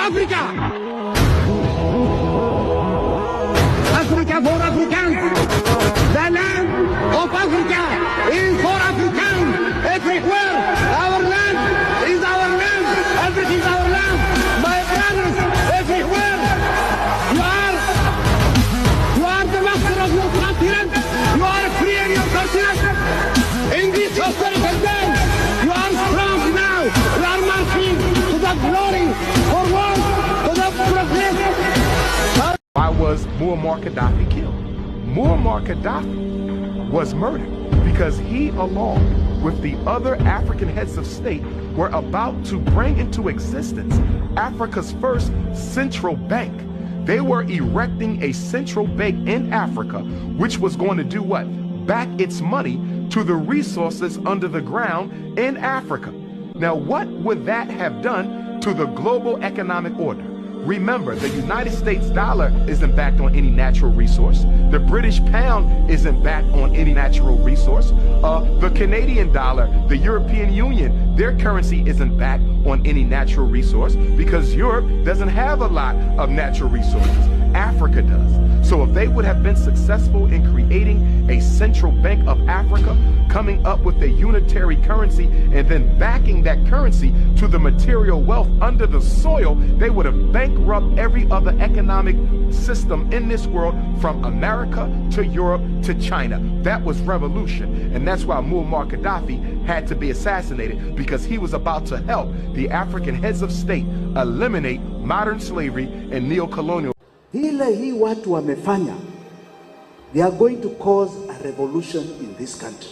Africa. Africa for Africans. The land of Africa is for Africans everywhere. Our land is our land. Africa is our land. My brothers, everywhere. You are the master of your continent. You are free in your continent. In this historical day, you are strong now. You are marching to the glory for one, to the progress. Why was Muammar Gaddafi killed? Muammar Gaddafi was murdered because he, along with the other African heads of state, were about to bring into existence Africa's first central bank. They were erecting a central bank in Africa, which was going to do what? Back its money to the resources under the ground in Africa. Now, what would that have done to the global economic order? Remember, the United States dollar isn't backed on any natural resource. The British pound isn't backed on any natural resource. The Canadian dollar, the European Union, their currency isn't backed on any natural resource because Europe doesn't have a lot of natural resources. Africa does. So if they would have been successful in creating a central bank of Africa, coming up with a unitary currency, and then backing that currency to the material wealth under the soil, they would have bankrupted every other economic system in this world from America to Europe to China. That was revolution. And that's why Muammar Gaddafi had to be assassinated, because he was about to help the African heads of state eliminate modern slavery and neo-colonial. Hii watu wamefanya, they are going to cause a revolution in this country.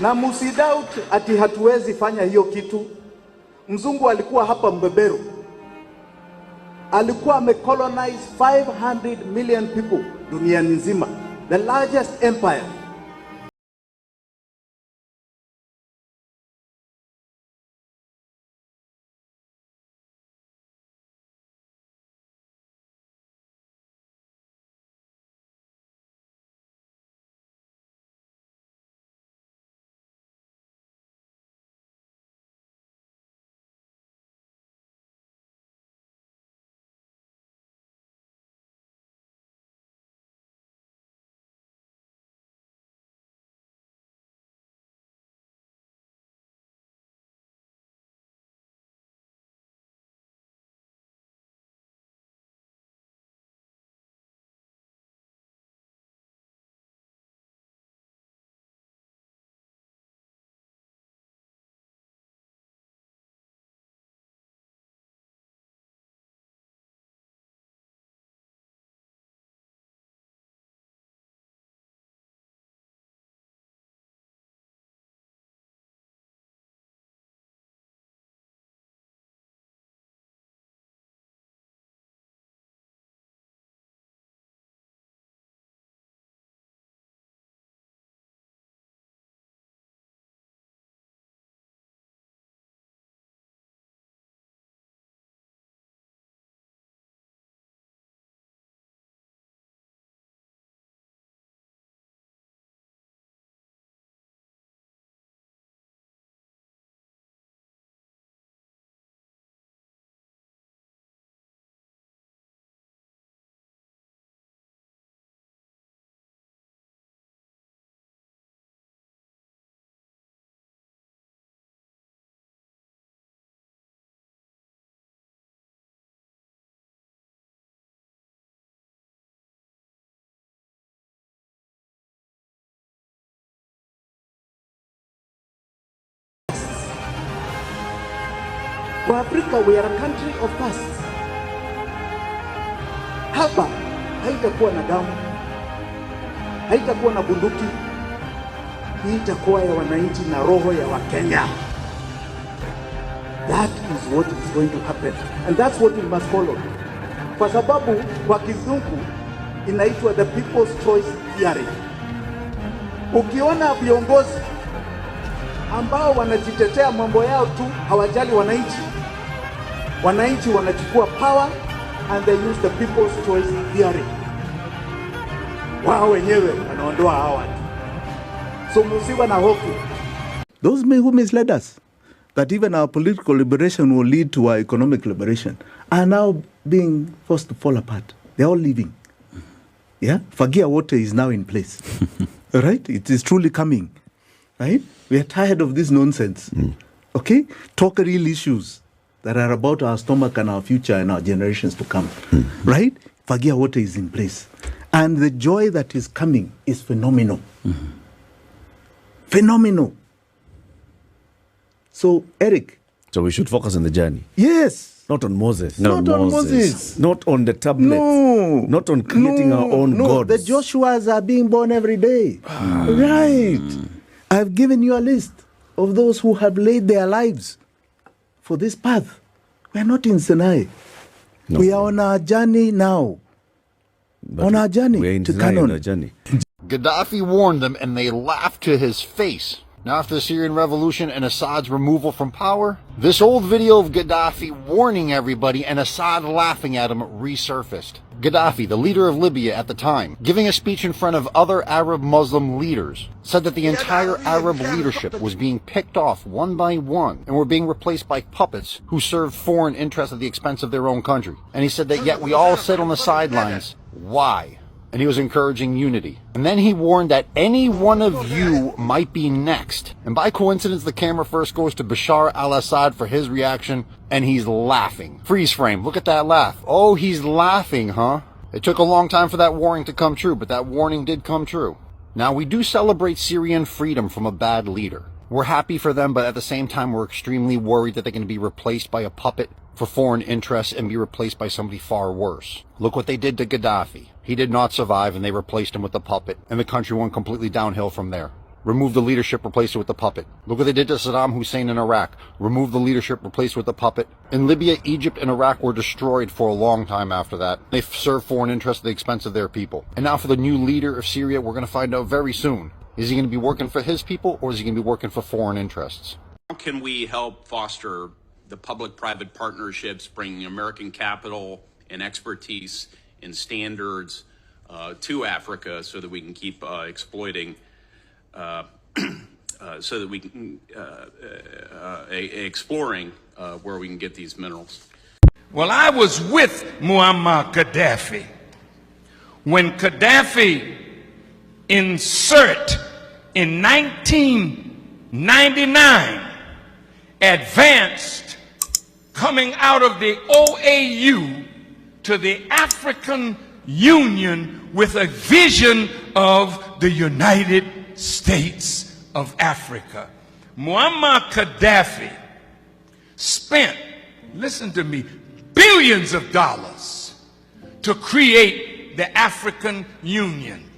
Na musidoubt ati hatuwezi fanya hiyo kitu. Mzungu alikuwa hapa mbeberu, alikuwa amecolonize 500 million people dunia nzima, the largest empire. For Africa, we are a country of firsts. Hapa haitakuwa na damu, haitakuwa na bunduki, hii itakuwa ya wananchi na roho ya Wakenya. That is what is going to happen, and that's what we must follow. Kwa sababu kwa kizungu inaitwa the people's choice theory. Ukiona viongozi ambao wanajitetea mambo yao tu, hawajali wananchi, wananchi wanachukua power and they use the people's choice theory. Wao wenyewe wanaondoa hawa. So musiba na hofu. Those who misled us, that even our political liberation will lead to our economic liberation are now being forced to fall apart. They're all leaving. Yeah? Fagia water is now in place. All right? It is truly coming. Right? We are tired of this nonsense. Okay? Talk real issues that are about our stomach and our future and our generations to come. Right? Fagia water is in place. And the joy that is coming is phenomenal. Phenomenal. So, Eric. So we should focus on the journey. Yes. Not on Moses. Not on Moses. Not on the tablets. No. Not on creating our own gods. The Joshuas are being born every day. Right. I've given you a list of those who have laid their lives for this path. We are not in Sinai. No. We are on our journey now. But on our journey we're in to Sinai Canaan. on our journey. Gaddafi warned them and they laughed to his face. Now after the Syrian revolution and Assad's removal from power, this old video of Gaddafi warning everybody and Assad laughing at him resurfaced. Gaddafi, the leader of Libya at the time, giving a speech in front of other Arab Muslim leaders, said that the entire Arab leadership was being picked off one by one and were being replaced by puppets who served foreign interests at the expense of their own country. And he said that yet we all sit on the sidelines. Why? And he was encouraging unity. And then he warned that any one of you might be next. And by coincidence, the camera first goes to Bashar al-Assad for his reaction, and he's laughing. Freeze frame, look at that laugh. Oh, he's laughing, huh? It took a long time for that warning to come true, but that warning did come true. Now, we do celebrate Syrian freedom from a bad leader. We're happy for them, but at the same time, we're extremely worried that they're going to be replaced by a puppet for foreign interests and be replaced by somebody far worse. Look what they did to Gaddafi. He did not survive and they replaced him with the puppet, and the country went completely downhill from there. Remove the leadership, replace it with the puppet. Look what they did to Saddam Hussein in Iraq. Remove the leadership, replace it with the puppet. In Libya, Egypt, and Iraq were destroyed for a long time after that. They served foreign interests at the expense of their people. And now for the new leader of Syria, we're going to find out very soon. Is he going to be working for his people, or is he going to be working for foreign interests? How can we help foster the public-private partnerships, bringing American capital and expertise and standards to Africa so that we can keep exploiting, so that we can exploring where we can get these minerals? Well, I was with Muammar Gaddafi when Gaddafi in 1999 advanced coming out of the OAU to the African Union with a vision of the United States of Africa. Muammar Gaddafi spent, listen to me, billions of dollars to create the African Union.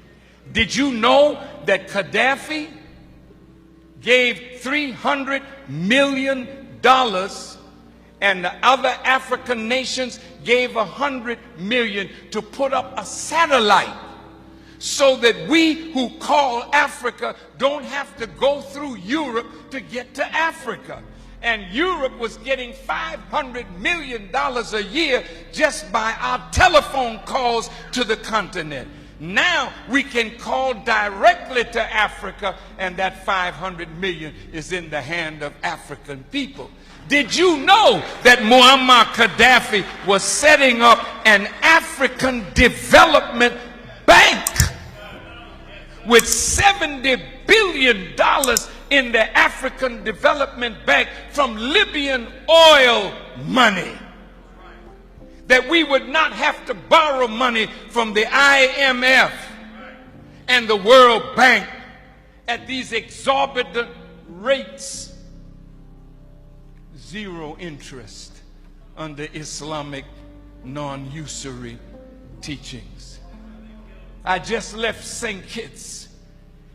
Did you know that Gaddafi gave $300 million and the other African nations gave $100 million to put up a satellite so that we who call Africa don't have to go through Europe to get to Africa? And Europe was getting $500 million a year just by our telephone calls to the continent. Now we can call directly to Africa, and that $500 million is in the hand of African people. Did you know that Muammar Gaddafi was setting up an African development bank with $70 billion in the African Development Bank from Libyan oil money? That we would not have to borrow money from the IMF and the World Bank at these exorbitant rates. Zero interest under Islamic non-usury teachings. I just left St. Kitts,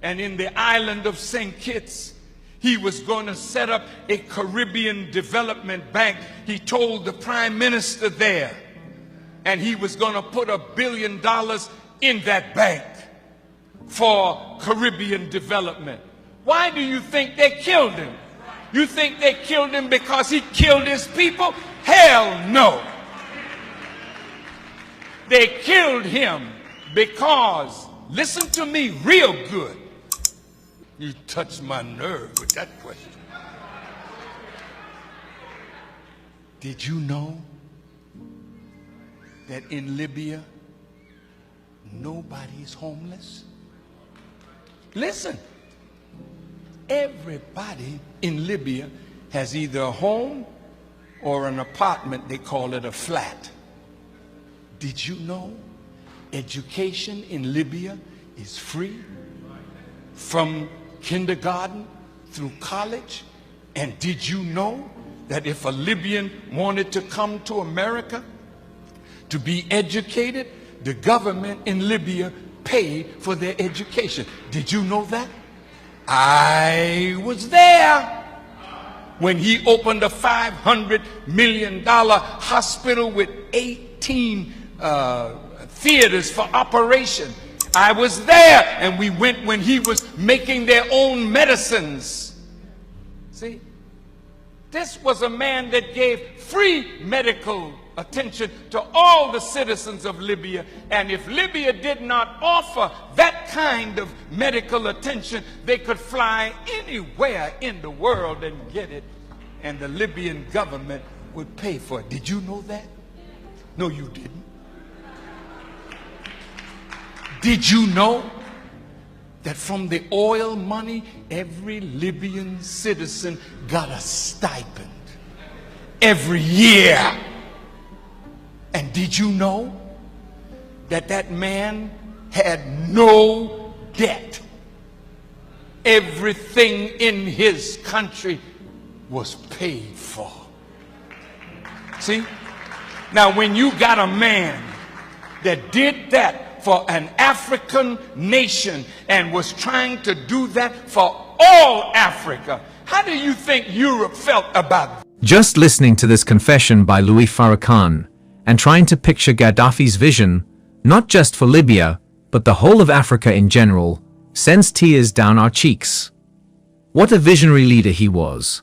and in the island of St. Kitts, he was going to set up a Caribbean Development Bank. He told the Prime Minister there, and he was going to put $1 billion in that bank for Caribbean development. Why do you think they killed him? You think they killed him because he killed his people? Hell no. They killed him because, listen to me real good. You touched my nerve with that question. Did you know that in Libya, nobody's homeless? Listen, everybody in Libya has either a home or an apartment. They call it a flat. Did you know education in Libya is free from kindergarten through college? And did you know that if a Libyan wanted to come to America to be educated, the government in Libya paid for their education? Did you know that? I was there when he opened a $500 million hospital with 18 theaters for operation. I was there, and we went when he was making their own medicines. See, this was a man that gave free medical attention to all the citizens of Libya. And if Libya did not offer that kind of medical attention, they could fly anywhere in the world and get it, and the Libyan government would pay for it. Did you know that? No, you didn't. Did you know that from the oil money, every Libyan citizen got a stipend every year? And did you know that that man had no debt? Everything in his country was paid for. See? Now, when you got a man that did that for an African nation and was trying to do that for all Africa, how do you think Europe felt about it? Just listening to this confession by Louis Farrakhan and trying to picture Gaddafi's vision, not just for Libya, but the whole of Africa in general, sends tears down our cheeks. What a visionary leader he was.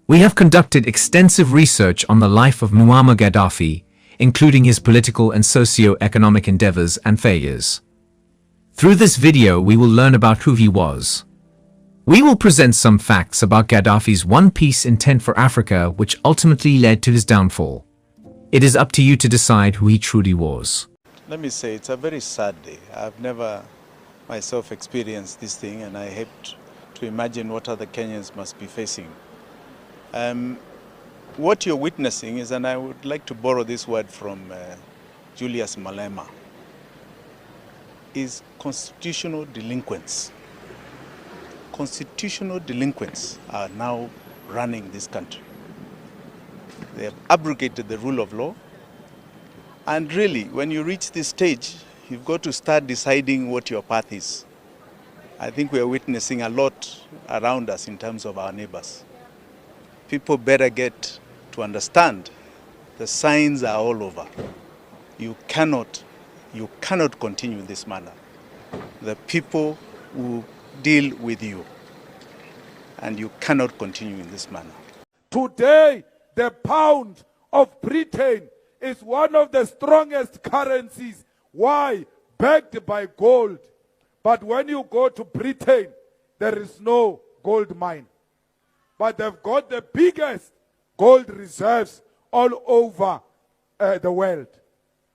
We have conducted extensive research on the life of Muammar Gaddafi, including his political and socio-economic endeavors and failures. Through this video, we will learn about who he was. We will present some facts about Gaddafi's one-piece intent for Africa, which ultimately led to his downfall. It is up to you to decide who he truly was. Let me say, it's a very sad day. I've never myself experienced this thing, and I hate to imagine what other Kenyans must be facing. What you're witnessing is, and I would like to borrow this word from Julius Malema, is constitutional delinquents. Constitutional delinquents are now running this country. They have abrogated the rule of law. And really, when you reach this stage, you've got to start deciding what your path is. I think we are witnessing a lot around us in terms of our neighbors. People better get to understand the signs are all over. You cannot continue in this manner. The people will deal with you, and you cannot continue in this manner. Today, the pound of Britain is one of the strongest currencies. Why? Backed by gold. But when you go to Britain, there is no gold mine. But they've got the biggest gold reserves all over the world.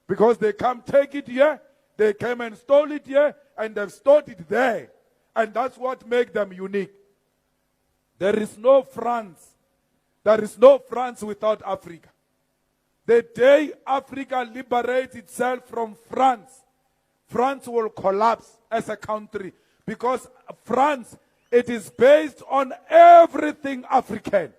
Because they come take it here, they came and stole it here, and they've stored it there. And that's what makes them unique. There is no France. There is no France without Africa. The day Africa liberates itself from France, France will collapse as a country. Because France, it is based on everything African.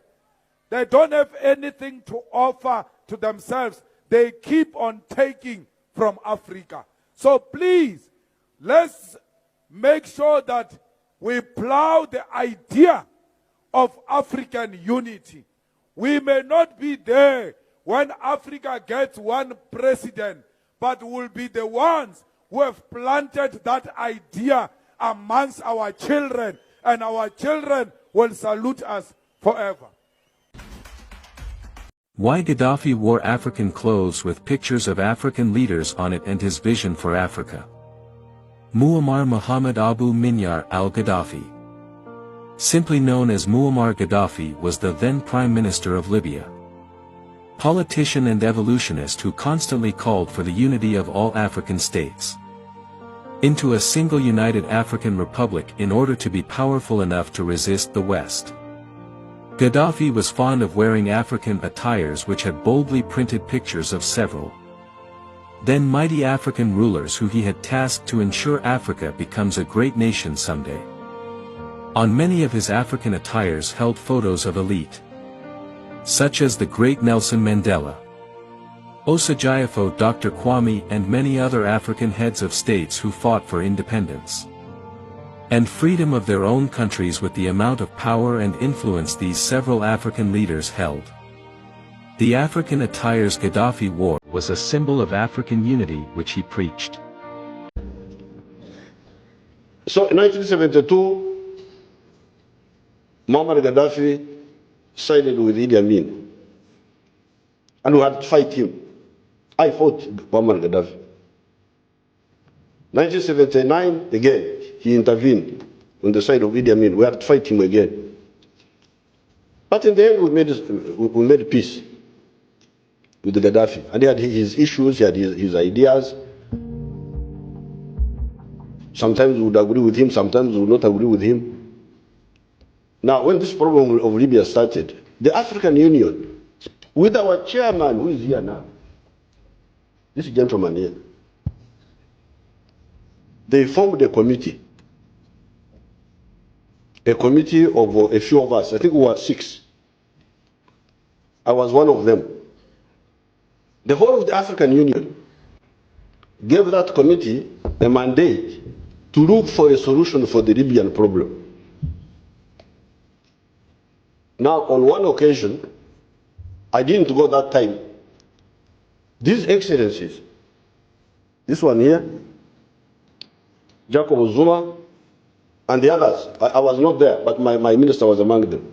They don't have anything to offer to themselves. They keep on taking from Africa. So please, let's make sure that we plow the idea of African unity. We may not be there when Africa gets one president, but we'll be the ones who have planted that idea amongst our children, and our children will salute us forever. Why Gaddafi wore African clothes with pictures of African leaders on it and his vision for Africa. Muammar Muhammad Abu Minyar al-Gaddafi, simply known as Muammar Gaddafi, was the then Prime Minister of Libya. politician and evolutionist who constantly called for the unity of all African states into a single united African republic in order to be powerful enough to resist the West. Gaddafi was fond of wearing African attires which had boldly printed pictures of several then mighty African rulers who he had tasked to ensure Africa becomes a great nation someday. On many of his African attires held photos of elite, such as the great Nelson Mandela, Osajyefo, Dr. Kwame, and many other African heads of states who fought for independence and freedom of their own countries. With the amount of power and influence these several African leaders held, the African attires Gaddafi wore was a symbol of African unity which he preached. So in 1972, Muammar Gaddafi sided with Idi Amin, and we had to fight him. I fought Muammar Gaddafi. 1979, again, he intervened on the side of Idi Amin. We had to fight him again. But in the end, we made peace with the Gaddafi. And he had his issues, he had his ideas. Sometimes we would agree with him, sometimes we would not agree with him. Now, when this problem of Libya started, the African Union, with our chairman, who is here now, this gentleman here, they formed a committee of a few of us. I think we were 6. I was one of them. The whole of the African Union gave that committee a mandate to look for a solution for the Libyan problem. Now, on one occasion, I didn't go that time. These excellencies, this one here, Jacob Zuma, and the others, I was not there, but my minister was among them.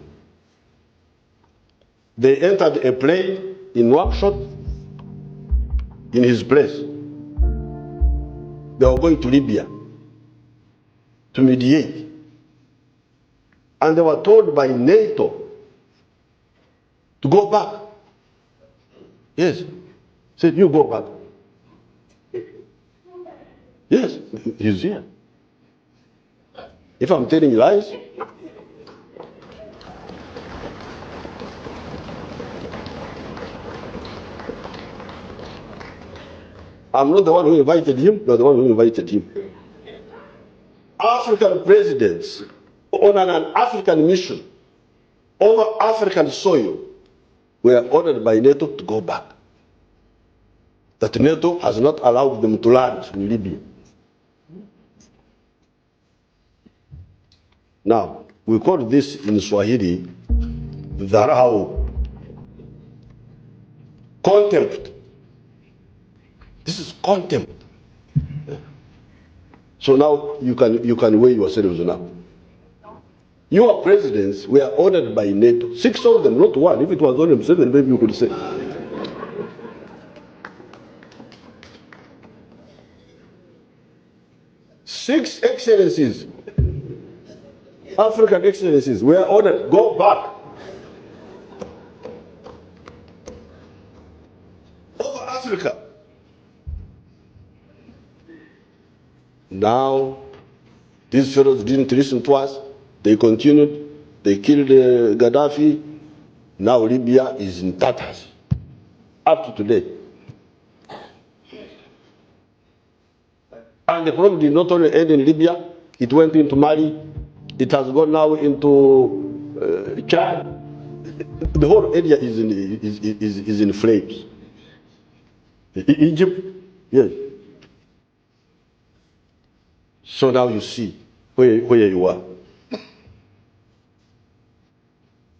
They entered a plane in Nouakchott, in his place. They were going to Libya to mediate. And they were told by NATO to go back. Yes. Said, you go back. Yes, he's here. If I'm telling lies, I'm not the one who invited him, you're the one who invited him. African presidents on an African mission over African soil were ordered by NATO to go back. That NATO has not allowed them to land in Libya. Now, we call this in Swahili, dharau, contempt. This is contempt. So now you can weigh yourselves now. Your presidents were ordered by NATO, 6 of them, not one. If it was only 7, maybe you could say. Six excellencies, African excellencies, were ordered, go back. Over Africa. Now, these fellows didn't listen to us. They continued. They killed Gaddafi. Now Libya is in tatters. Up to today. And the problem did not only end in Libya, it went into Mali, it has gone now into Chad. The whole area is in flames. Egypt, yes. So now you see where you are.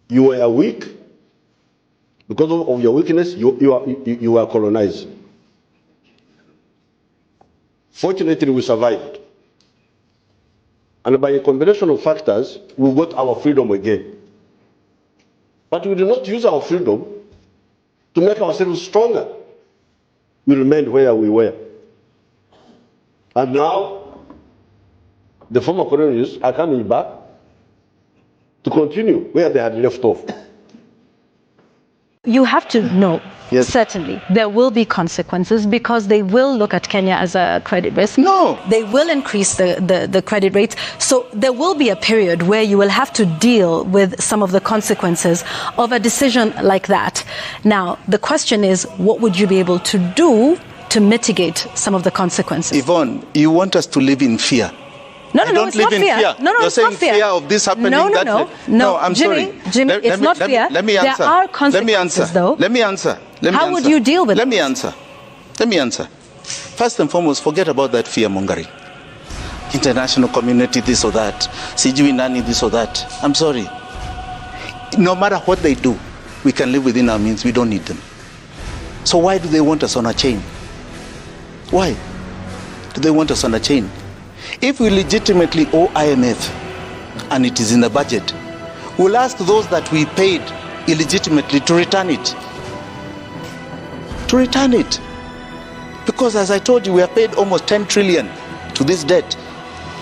You were weak. Because of your weakness, you are colonized. Fortunately, we survived. And by a combination of factors, we got our freedom again. But we did not use our freedom to make ourselves stronger. We remained where we were. And now, the former colonists are coming back to continue where they had left off. You have to know, Yes. certainly, there will be consequences because they will look at Kenya as a credit risk. No. They will increase the credit rates. So there will be a period where you will have to deal with some of the consequences of a decision like that. Now, the question is, what would you be able to do to mitigate some of the consequences? Yvonne, you want us to live in fear. No, I no, don't it's live not in fear. fear. No, You're it's saying not fear. fear of this happening. No, I'm Jimmy, sorry. Jimmy, it's not fear. Let me answer. There are consequences, though. Let me answer. How would you deal with Let it? me answer. Let me answer. First and foremost, forget about that fear mongering. International community, this or that. Sijui nani, this or that. I'm sorry. No matter what they do, we can live within our means. We don't need them. So why do they want us on a chain? Why do they want us on a chain? If we legitimately owe IMF, and it is in the budget, we'll ask those that we paid illegitimately to return it. To return it. Because as I told you, we have paid almost 10 trillion to this debt.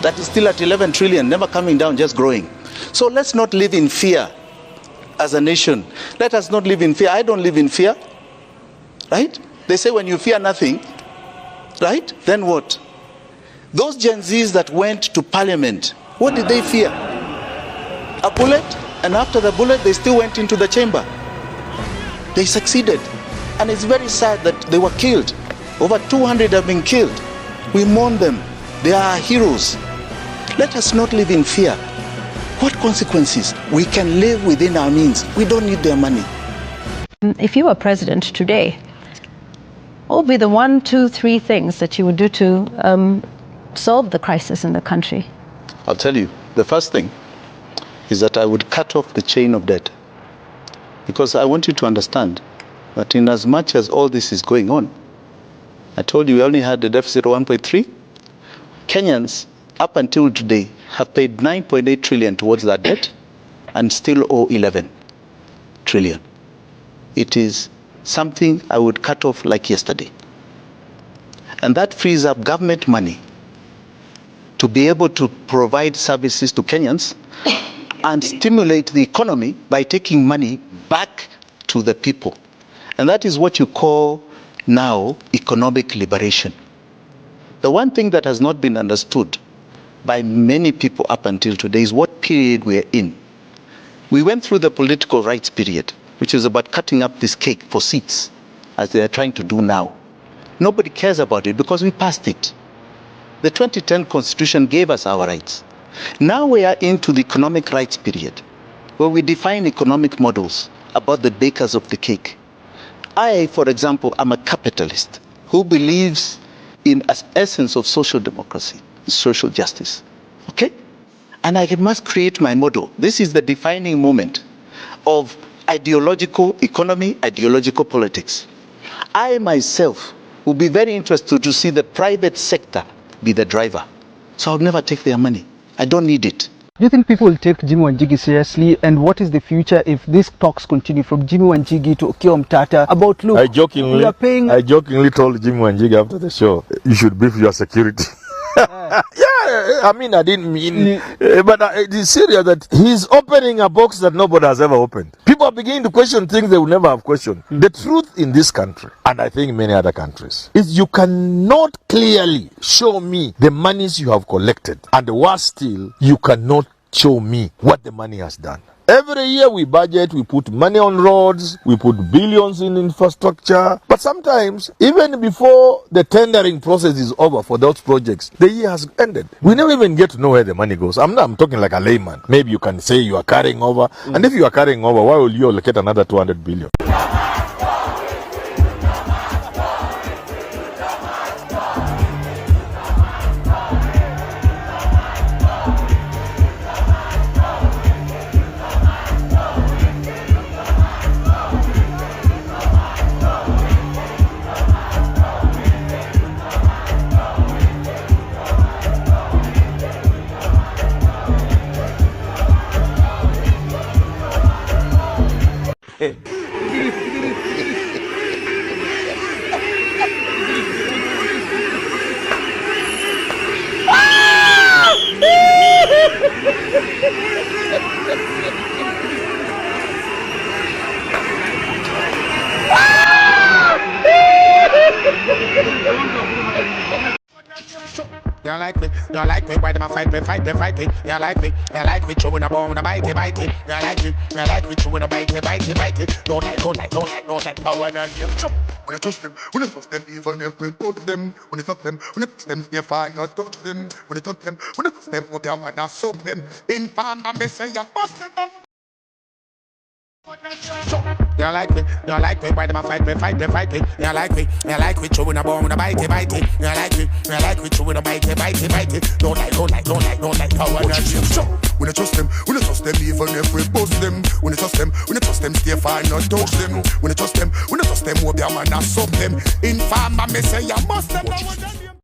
That is still at 11 trillion, never coming down, just growing. So let's not live in fear as a nation. Let us not live in fear. I don't live in fear. Right? They say when you fear nothing, right? Then what? Those Gen Zs that went to parliament, what did they fear? A bullet? And after the bullet, they still went into the chamber. They succeeded. And it's very sad that they were killed. Over 200 have been killed. We mourn them. They are our heroes. Let us not live in fear. What consequences? We can live within our means. We don't need their money. If you were president today, what would be the 1, 2, 3 things that you would do to solve the crisis in the country? I'll tell you, the first thing is that I would cut off the chain of debt. Because I want you to understand that in as much as all this is going on, I told you we only had a deficit of 1.3. Kenyans, up until today, have paid 9.8 trillion towards that debt and still owe 11 trillion. It is something I would cut off like yesterday. And that frees up government money to be able to provide services to Kenyans and stimulate the economy by taking money back to the people. And that is what you call now economic liberation. The one thing that has not been understood by many people up until today is what period we're in. We went through the political rights period, which is about cutting up this cake for seats, as they are trying to do now. Nobody cares about it because we passed it. The 2010 Constitution gave us our rights. Now we are into the economic rights period, where we define economic models about the bakers of the cake. I, for example, am a capitalist who believes in the essence of social democracy, social justice. Okay? And I must create my model. This is the defining moment of ideological economy, ideological politics. I myself will be very interested to see the private sector be the driver. So I'll never take their money. I don't need it. Do you think people will take Jimmy Wanjigi seriously? And what is the future if these talks continue from Jimmy Wanjigi to Okiya Mtata about, look, I jokingly told Jimmy Wanjigi after the show, you should brief your security. Yeah, I mean, I didn't mean, but it is serious that he's opening a box that nobody has ever opened. People are beginning to question things they will never have questioned. The truth in this country, and I think many other countries, is you cannot clearly show me the monies you have collected, and worse still, you cannot show me what the money has done. Every year we budget, we put money on roads, we put billions in infrastructure. But sometimes, even before the tendering process is over for those projects, the year has ended. We never even get to know where the money goes. I'm talking like a layman. Maybe you can say you are carrying over. And if you are carrying over, why will you allocate another 200 billion? You like me, why them a fight me, fight me, fight me. You like me, chewing a bone, a bite it, bite it. You like me, chewing a bite it, bite it, bite it. Don't like power and you chop. When I touch them, even if we put them. When I touch them, you find not touch them. When I touch them, what they are not soap them. In fan, I'm say you bust them up. You like me, why them a fight me, fight me, fight me. You like me, chewing a bone, a bite it, bite it. You like me, chewing a bite it, bite it, bite it. Don't like power and you chop. When I trust them, even if we bust them. When I trust them, stay fine, not touch them. When I trust them, what they are man, not soap them. In farm, I say you must them.